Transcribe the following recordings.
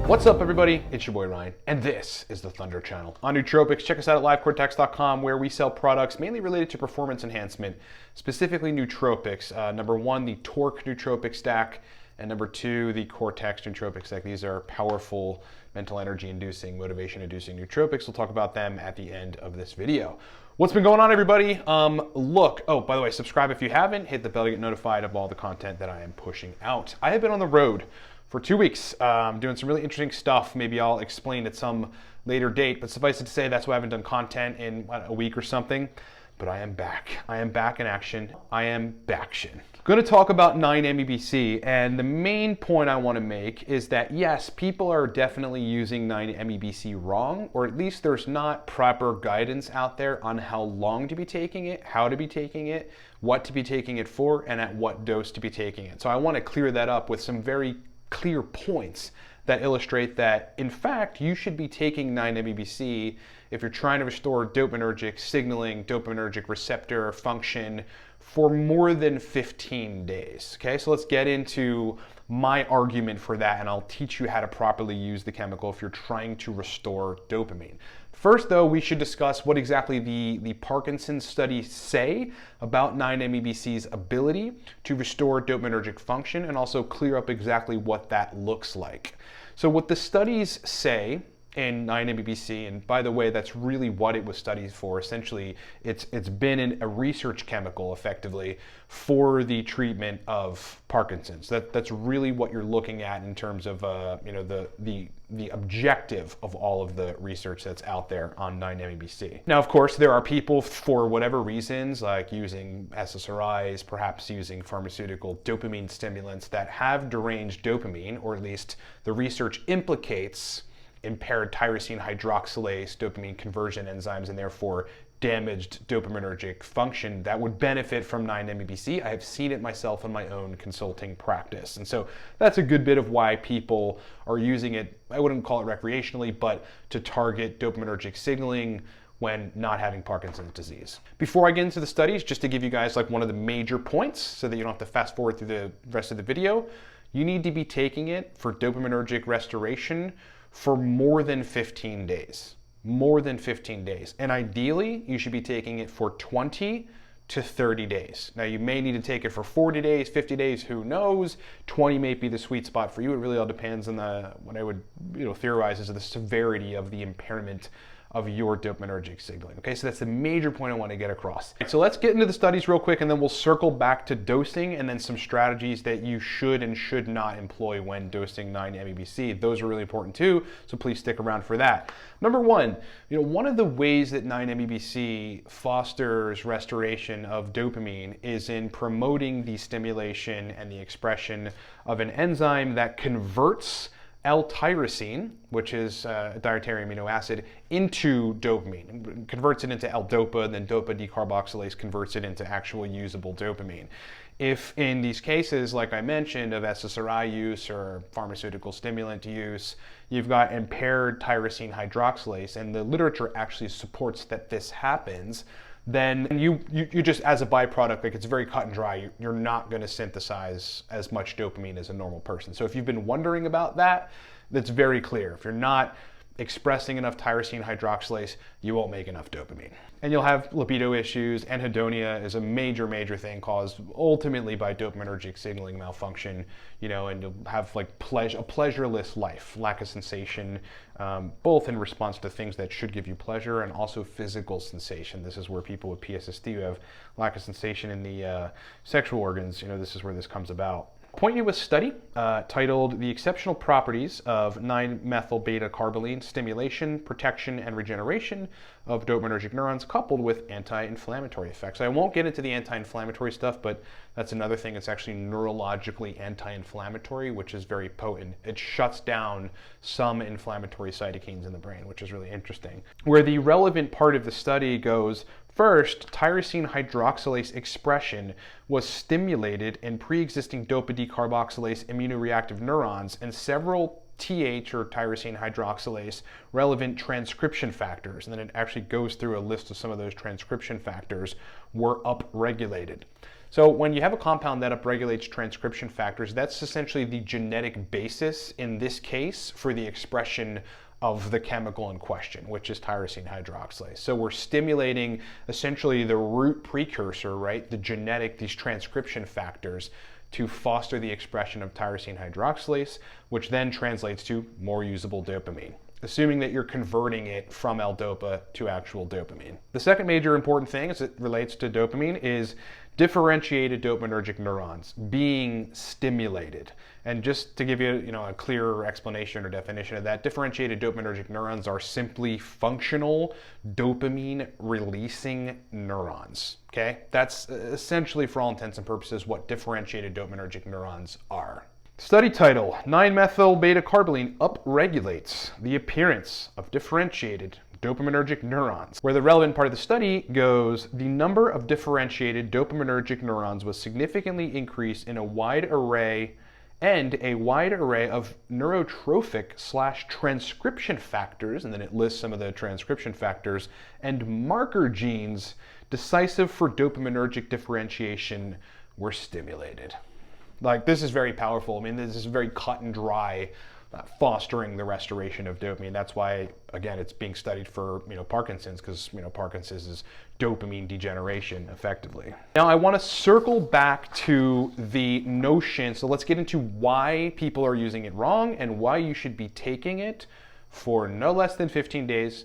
What's up, everybody? It's your boy Ryan, and this is the Thunder Channel. On Nootropics, check us out at livecortex.com, where we sell products mainly related to performance enhancement, specifically nootropics. Number one, the Torque Nootropic Stack, and number two, the Cortex Nootropic Stack. These are powerful, mental energy inducing, motivation inducing nootropics. We'll talk about them at the end of this video. What's been going on, everybody? Oh, by the way, subscribe if you haven't. Hit the bell to get notified of all the content that I am pushing out. I have been on the road for 2 weeks, doing some really interesting stuff. Maybe I'll explain at some later date, but suffice it to say, that's why I haven't done content in a week or something. But I am back. I am back in action. I am baction. Going to talk about 9-MEBC, and the main point I want to make is that yes, people are definitely using 9-MEBC wrong, or at least there's not proper guidance out there on how long to be taking it, how to be taking it, what to be taking it for, and at what dose to be taking it. So I want to clear that up with some very clear points that illustrate that, in fact, you should be taking 9-MEBC if you're trying to restore dopaminergic signaling, dopaminergic receptor function for more than 15 days. Okay, so let's get into my argument for that, and I'll teach you how to properly use the chemical if you're trying to restore dopamine. First, though, we should discuss what exactly the Parkinson's studies say about 9-MEBC's ability to restore dopaminergic function, and also clear up exactly what that looks like. So what the studies say in 9-MEBC, and by the way, that's really what it was studied for. essentially, it's been a research chemical, effectively, for the treatment of Parkinson's. That's really what you're looking at in terms of the objective of all of the research that's out there on 9-MEBC. Now, of course, there are people, for whatever reasons, like using SSRIs, perhaps using pharmaceutical dopamine stimulants, that have deranged dopamine, or at least the research implicates impaired tyrosine hydroxylase dopamine conversion enzymes, and therefore damaged dopaminergic function that would benefit from 9-MEBC. I have seen it myself in my own consulting practice. And so that's a good bit of why people are using it. I wouldn't call it recreationally, but to target dopaminergic signaling when not having Parkinson's disease. Before I get into the studies, just to give you guys like one of the major points so that you don't have to fast forward through the rest of the video, you need to be taking it for dopaminergic restoration for more than 15 days. More than 15 days. And ideally, you should be taking it for 20 to 30 days. Now, you may need to take it for 40 days, 50 days, who knows? 20 may be the sweet spot for you. It really all depends on what I would theorize is the severity of the impairment of your dopaminergic signaling. Okay, so that's the major point I want to get across. So let's get into the studies real quick, and then we'll circle back to dosing and then some strategies that you should and should not employ when dosing 9-MEBC. Those are really important too, so please stick around for that. Number one, one of the ways that 9-MEBC fosters restoration of dopamine is in promoting the stimulation and the expression of an enzyme that converts L-tyrosine, which is a dietary amino acid, into dopamine. It converts it into L-dopa, and then dopa decarboxylase converts it into actual usable dopamine. If in these cases, like I mentioned, of SSRI use or pharmaceutical stimulant use, you've got impaired tyrosine hydroxylase, and the literature actually supports that this happens, then you just, as a byproduct, like, it's very cut and dry. You're not going to synthesize as much dopamine as a normal person. So if you've been wondering about that, that's very clear. If you're not expressing enough tyrosine hydroxylase, you won't make enough dopamine. And you'll have libido issues. Anhedonia is a major, major thing caused ultimately by dopaminergic signaling malfunction, and you'll have like a pleasureless life, lack of sensation, both in response to things that should give you pleasure and also physical sensation. This is where people with PSSD who have lack of sensation in the sexual organs, this is where this comes about. Point you a study titled The Exceptional Properties of 9-Methyl-Beta-Carboline Stimulation, Protection, and Regeneration of Dopaminergic Neurons Coupled with Anti-Inflammatory Effects. I won't get into the anti-inflammatory stuff, but that's another thing. It's actually neurologically anti-inflammatory, which is very potent. It shuts down some inflammatory cytokines in the brain, which is really interesting. Where the relevant part of the study goes, first, tyrosine hydroxylase expression was stimulated in pre-existing dopa decarboxylase immunoreactive neurons, and several TH, or tyrosine hydroxylase, relevant transcription factors, and then it actually goes through a list of some of those transcription factors, were upregulated. So when you have a compound that upregulates transcription factors, that's essentially the genetic basis in this case for the expression of the chemical in question, which is tyrosine hydroxylase. So we're stimulating essentially the root precursor, right? These transcription factors to foster the expression of tyrosine hydroxylase, which then translates to more usable dopamine, assuming that you're converting it from L-DOPA to actual dopamine. The second major important thing as it relates to dopamine is differentiated dopaminergic neurons being stimulated. And just to give you, a clearer explanation or definition of that, differentiated dopaminergic neurons are simply functional dopamine releasing neurons. Okay? That's essentially, for all intents and purposes, what differentiated dopaminergic neurons are. Study title, 9-methyl-beta-carboline upregulates the appearance of differentiated dopaminergic neurons. Where the relevant part of the study goes, the number of differentiated dopaminergic neurons was significantly increased in a wide array of neurotrophic/transcription factors, and then it lists some of the transcription factors, and marker genes decisive for dopaminergic differentiation were stimulated. Like, this is very powerful. I mean, this is very cut and dry, fostering the restoration of dopamine. That's why, again, it's being studied for, Parkinson's, because, Parkinson's is dopamine degeneration, effectively. Now, I want to circle back to the notion. So let's get into why people are using it wrong and why you should be taking it for no less than 15 days,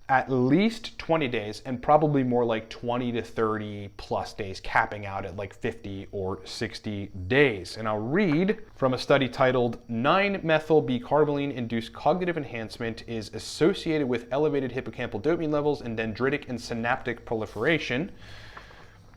at least 20 days, and probably more like 20 to 30 plus days, capping out at like 50 or 60 days. And I'll read from a study titled 9-methyl-bicarboline induced cognitive enhancement is associated with elevated hippocampal dopamine levels and dendritic and synaptic proliferation.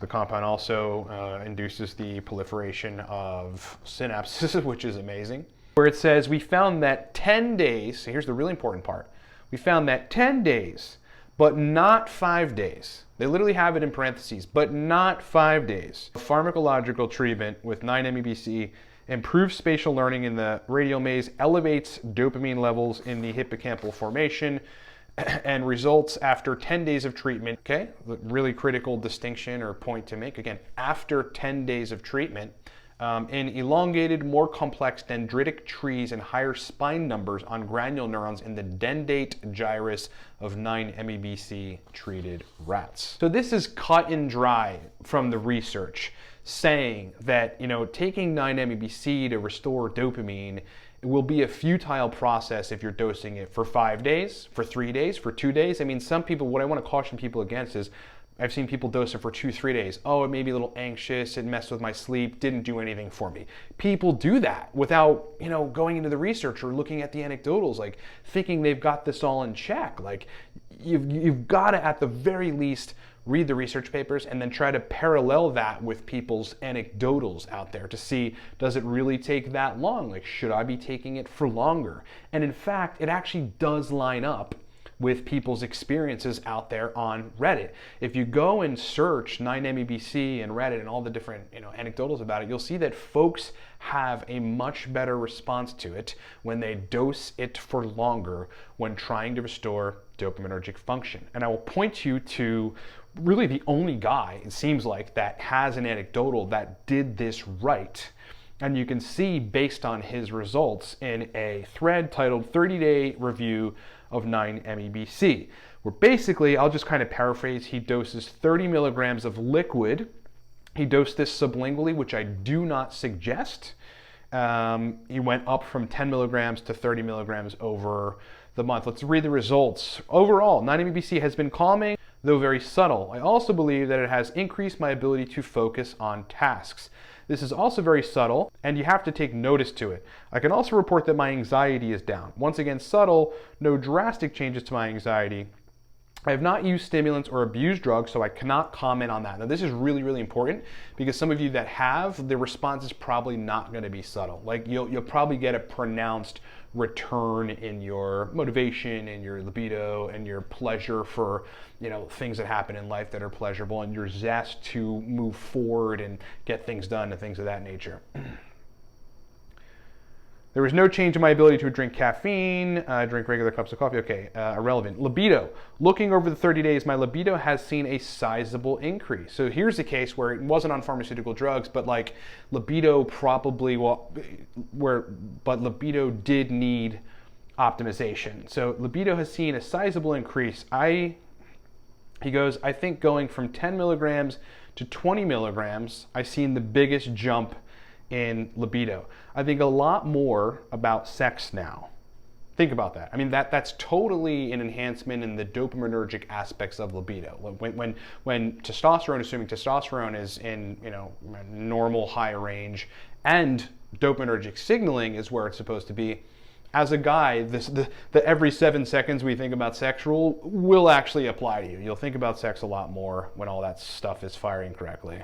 The compound also induces the proliferation of synapses, which is amazing. Where it says, we found that 10 days, so here's the really important part, we found that 10 days, but not 5 days. They literally have it in parentheses, but not 5 days. Pharmacological treatment with 9-MEBC improves spatial learning in the radial maze, elevates dopamine levels in the hippocampal formation, and results after 10 days of treatment. Okay, the really critical distinction or point to make, again, after 10 days of treatment, in elongated, more complex dendritic trees and higher spine numbers on granule neurons in the dendate gyrus of 9-MEBC treated rats. So this is cut and dry from the research, saying that taking 9-MEBC to restore dopamine will be a futile process if you're dosing it for 5 days, for 3 days, for 2 days. I mean, some people, what I want to caution people against is, I've seen people dose it for 2-3 days. Oh, it made me a little anxious, it messed with my sleep, didn't do anything for me. People do that without, going into the research or looking at the anecdotals, like thinking they've got this all in check. Like, you've got to, at the very least, read the research papers and then try to parallel that with people's anecdotals out there to see, does it really take that long? Like, should I be taking it for longer? And in fact, it actually does line up with people's experiences out there on Reddit. If you go and search 9-MEBC and Reddit and all the different anecdotals about it, you'll see that folks have a much better response to it when they dose it for longer when trying to restore dopaminergic function. And I will point you to really the only guy, it seems like, that has an anecdotal that did this right. And you can see, based on his results, in a thread titled 30-Day Review of 9-MEBC, where basically, I'll just kind of paraphrase, he doses 30 milligrams of liquid. He dosed this sublingually, which I do not suggest. He went up from 10 milligrams to 30 milligrams over the month. Let's read the results. Overall, 9-MEBC has been calming, though very subtle. I also believe that it has increased my ability to focus on tasks. This is also very subtle, and you have to take notice to it. I can also report that my anxiety is down. Once again, subtle, no drastic changes to my anxiety. I have not used stimulants or abused drugs, so I cannot comment on that. Now, this is really, really important because some of you that have, the response is probably not going to be subtle. Like, you'll probably get a pronounced return in your motivation and your libido and your pleasure for things that happen in life that are pleasurable, and your zest to move forward and get things done and things of that nature. There was no change in my ability to drink caffeine, drink regular cups of coffee. Okay, irrelevant. Libido. Looking over the 30 days, my libido has seen a sizable increase. So here's a case where it wasn't on pharmaceutical drugs, but like libido probably, but libido did need optimization. So libido has seen a sizable increase. He goes, I think going from 10 milligrams to 20 milligrams, I've seen the biggest jump in libido. I think a lot more about sex now. Think about that. I mean, that's totally an enhancement in the dopaminergic aspects of libido. When testosterone, assuming testosterone is in normal high range, and dopaminergic signaling is where it's supposed to be, as a guy, the every 7 seconds we think about sex rule will actually apply to you. You'll think about sex a lot more when all that stuff is firing correctly.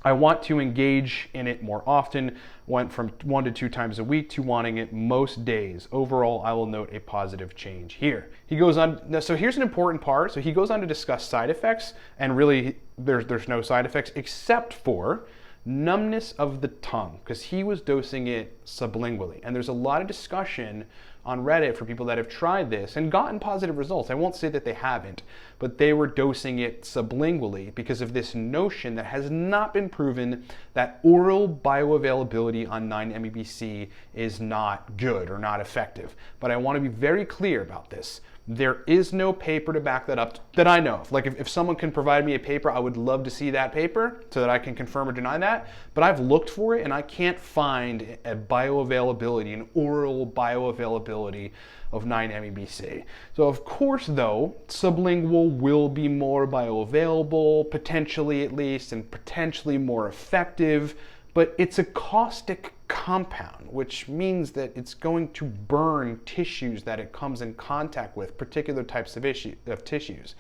I want to engage in it more often, went from 1 to 2 times a week to wanting it most days. Overall, I will note a positive change here. He goes on, so here's an important part. So he goes on to discuss side effects, and really there's no side effects except for numbness of the tongue, because he was dosing it sublingually. And there's a lot of discussion on Reddit for people that have tried this and gotten positive results. I won't say that they haven't, but they were dosing it sublingually because of this notion that has not been proven that oral bioavailability on 9-MeBC is not good or not effective. But I want to be very clear about this. There is no paper to back that up that I know of. Like if someone can provide me a paper, I would love to see that paper so that I can confirm or deny that. But I've looked for it and I can't find a bioavailability, an oral bioavailability of 9-MeBC. So of course though, sublingual will be more bioavailable, potentially at least, and potentially more effective, but it's a caustic compound, which means that it's going to burn tissues that it comes in contact with, particular types of tissues.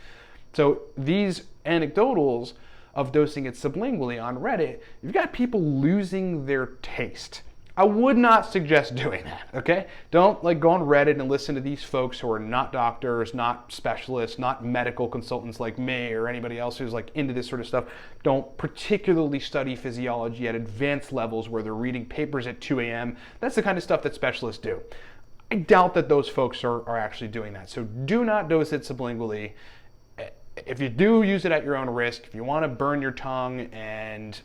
So these anecdotals of dosing it sublingually on Reddit, you've got people losing their taste. I would not suggest doing that, okay? Don't go on Reddit and listen to these folks who are not doctors, not specialists, not medical consultants like me or anybody else who's into this sort of stuff. Don't particularly study physiology at advanced levels where they're reading papers at 2 a.m. That's the kind of stuff that specialists do. I doubt that those folks are actually doing that. So do not dose it sublingually. If you do, use it at your own risk. If you want to burn your tongue and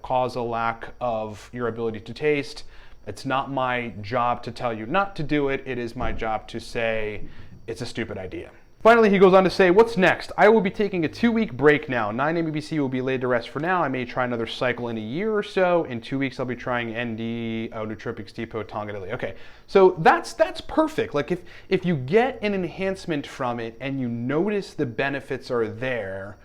cause a lack of your ability to taste, it's not my job to tell you not to do it. It is my job to say it's a stupid idea. Finally, he goes on to say, what's next? I will be taking a 2-week break now. 9-MeBC will be laid to rest for now. I may try another cycle in a year or so. In 2 weeks, I'll be trying Nootropics Depot, Tonga, Italy. Okay, so that's perfect. If you get an enhancement from it and you notice the benefits are there,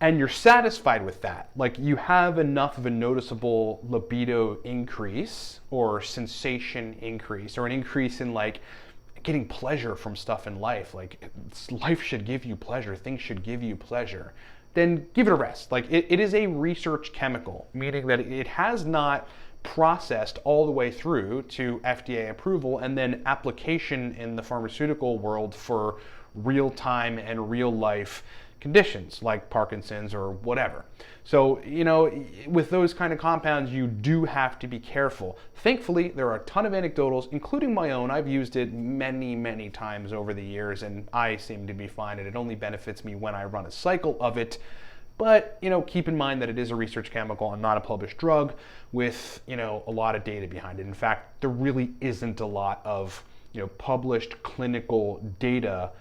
and you're satisfied with that, you have enough of a noticeable libido increase or sensation increase or an increase in getting pleasure from stuff in life, life should give you pleasure, things should give you pleasure, then give it a rest. It is a research chemical, meaning that it has not processed all the way through to FDA approval and then application in the pharmaceutical world for real time and real life conditions like Parkinson's or whatever. So, with those kind of compounds, you do have to be careful. Thankfully, there are a ton of anecdotals, including my own. I've used it many, many times over the years, and I seem to be fine, and it only benefits me when I run a cycle of it. But, keep in mind that it is a research chemical and not a published drug with, a lot of data behind it. In fact, there really isn't a lot of, published clinical data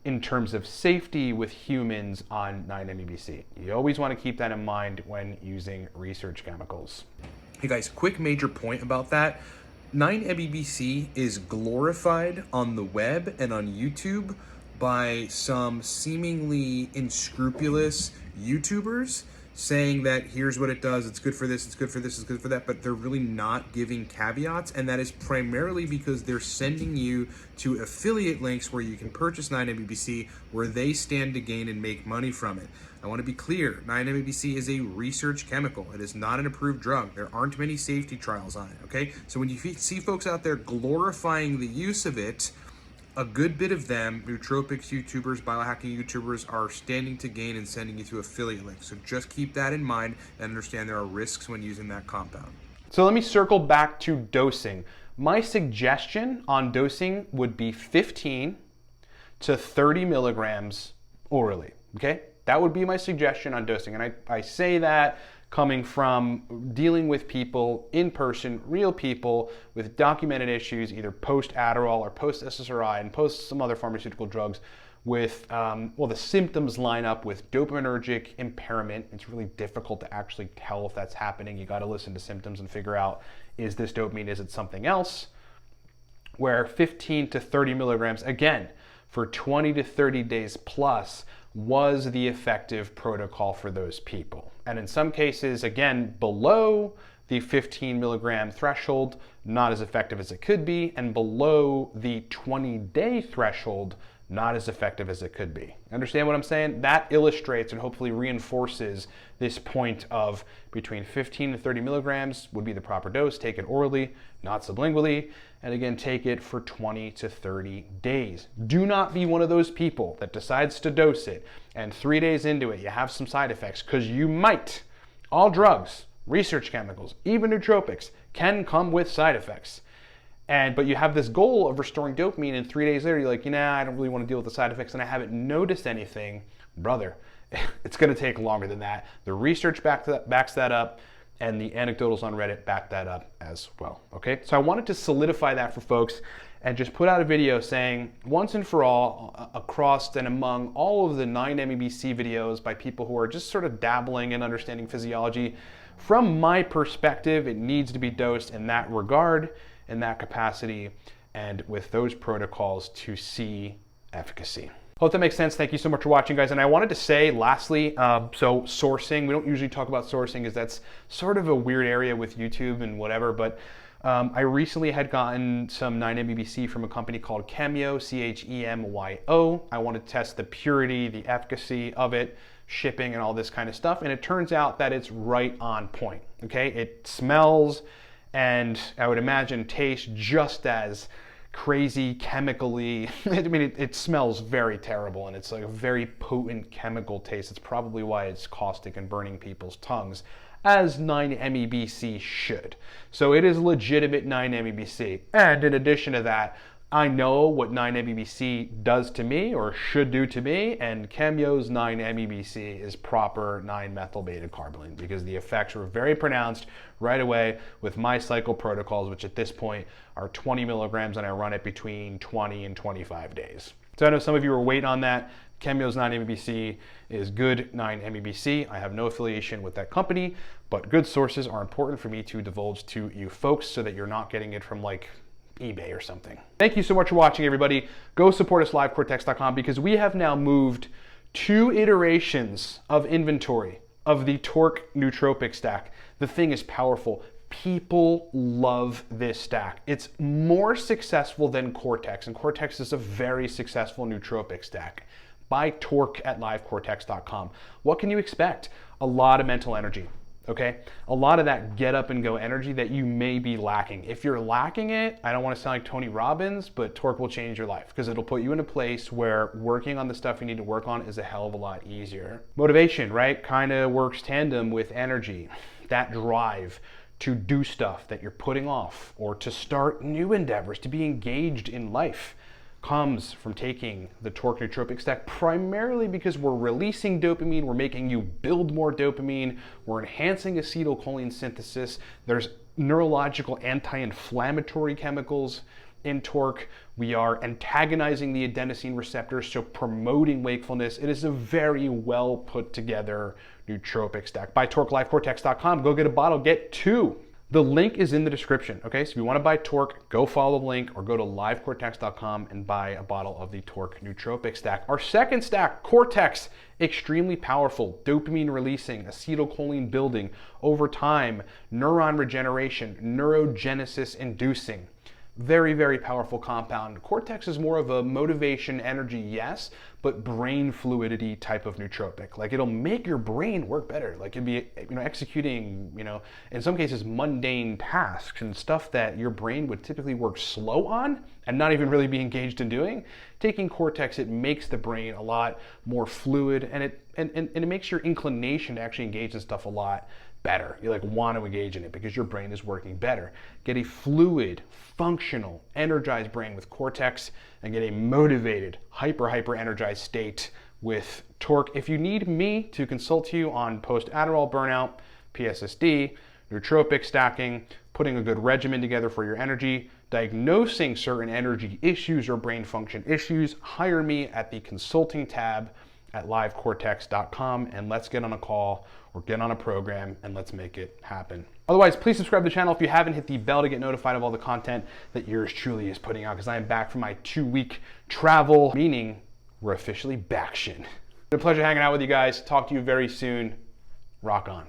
in terms of safety with humans on 9-MeBC. You always want to keep that in mind when using research chemicals. Hey guys, quick major point about that. 9-MeBC is glorified on the web and on YouTube by some seemingly unscrupulous YouTubers saying that here's what it does, it's good for this, it's good for this, it's good for that, but they're really not giving caveats, and that is primarily because they're sending you to affiliate links where you can purchase 9-MeBC, where they stand to gain and make money from it. I want to be clear, 9-MeBC is a research chemical. It is not an approved drug. There aren't many safety trials on it, okay? So when you see folks out there glorifying the use of it, a good bit of them, nootropics YouTubers, biohacking YouTubers, are standing to gain and sending you to affiliate links. So just keep that in mind and understand there are risks when using that compound. So let me circle back to dosing. My suggestion on dosing would be 15 to 30 milligrams orally, okay? That would be my suggestion on dosing. And I say that coming from dealing with people in person, real people with documented issues, either post-Adderall or post-SSRI and post some other pharmaceutical drugs with, the symptoms line up with dopaminergic impairment. It's really difficult to actually tell if that's happening. You got to listen to symptoms and figure out, is this dopamine, is it something else? Where 15 to 30 milligrams, again, for 20 to 30 days plus was the effective protocol for those people. And in some cases, again, below the 15 milligram threshold, not as effective as it could be, and below the 20-day threshold, not as effective as it could be. Understand what I'm saying? That illustrates and hopefully reinforces this point of between 15 to 30 milligrams would be the proper dose. Take it orally, not sublingually, and again, take it for 20 to 30 days. Do not be one of those people that decides to dose it and 3 days into it, you have some side effects, because you might. All drugs, research chemicals, even nootropics can come with side effects. But you have this goal of restoring dopamine, and 3 days later, you're like, I don't really want to deal with the side effects, and I haven't noticed anything. Brother, it's going to take longer than that. The research backs that up, and the anecdotals on Reddit back that up as well, okay? So I wanted to solidify that for folks and just put out a video saying, once and for all, across and among all of the 9-MEBC videos by people who are just sort of dabbling in understanding physiology, from my perspective, it needs to be dosed in that regard, in that capacity, and with those protocols to see efficacy. Hope that makes sense. Thank you so much for watching, guys. And I wanted to say, lastly, so sourcing, we don't usually talk about sourcing because that's sort of a weird area with YouTube and whatever, but I recently had gotten some 9-MEBC from a company called Chemyo, C-H-E-M-Y-O. I wanted to test the purity, the efficacy of it, shipping and all this kind of stuff, and it turns out that it's right on point, okay? It smells and I would imagine tastes just as crazy chemically. I mean, it smells very terrible, and it's like a very potent chemical taste. It's probably why it's caustic and burning people's tongues, as 9-MEBC should. So it is legitimate 9-MEBC. And in addition to that, I know what 9-MEBC does to me or should do to me, and Chemyo's 9-MEBC is proper 9-methyl-beta-carbolene because the effects were very pronounced right away with my cycle protocols, which at this point are 20 milligrams, and I run it between 20 and 25 days. So I know some of you are waiting on that. Chemyo's 9-MEBC is good 9-MEBC. I have no affiliation with that company, but good sources are important for me to divulge to you folks so that you're not getting it from like eBay or something. Thank you so much for watching, everybody. Go support us, livecortex.com, because we have now moved 2 iterations of inventory of the Torque nootropic stack. The thing is powerful. People love this stack. It's more successful than Cortex, and Cortex is a very successful nootropic stack. Buy Torque at livecortex.com. What can you expect? A lot of mental energy. Okay, a lot of that get up and go energy that you may be lacking. If you're lacking it, I don't want to sound like Tony Robbins, but Torque will change your life because it'll put you in a place where working on the stuff you need to work on is a hell of a lot easier. Motivation, right, kind of works tandem with energy. That drive to do stuff that you're putting off or to start new endeavors, to be engaged in life, comes from taking the Torque nootropic stack, primarily because we're releasing dopamine, we're making you build more dopamine, we're enhancing acetylcholine synthesis, there's neurological anti-inflammatory chemicals in Torque, we are antagonizing the adenosine receptors, so promoting wakefulness. It is a very well put together nootropic stack. Buy Torque, livecortex.com, go get a bottle, get 2. The link is in the description, okay? So if you want to buy Torque, go follow the link or go to livecortex.com and buy a bottle of the Torque nootropic stack. Our second stack, Cortex, extremely powerful, dopamine releasing, acetylcholine building, over time, neuron regeneration, neurogenesis inducing. Very, very powerful compound. Cortex is more of a motivation, energy, yes, but brain fluidity type of nootropic. Like it'll make your brain work better. Like it'd be, executing, in some cases mundane tasks and stuff that your brain would typically work slow on and not even really be engaged in doing. Taking Cortex, it makes the brain a lot more fluid, and it makes your inclination to actually engage in stuff a lot better. You like want to engage in it because your brain is working better. Get a fluid, functional, energized brain with Cortex, and get a motivated, hyper energized state with Torque. If you need me to consult you on post-Adderall burnout, PSSD, nootropic stacking, putting a good regimen together for your energy, diagnosing certain energy issues or brain function issues, hire me at the consulting tab at livecortex.com, and let's get on a call or get on a program and let's make it happen. Otherwise, please subscribe to the channel if you haven't. Hit the bell to get notified of all the content that yours truly is putting out, because I am back from my 2-week travel, meaning we're officially baction. It's been a pleasure hanging out with you guys. Talk to you very soon. Rock on.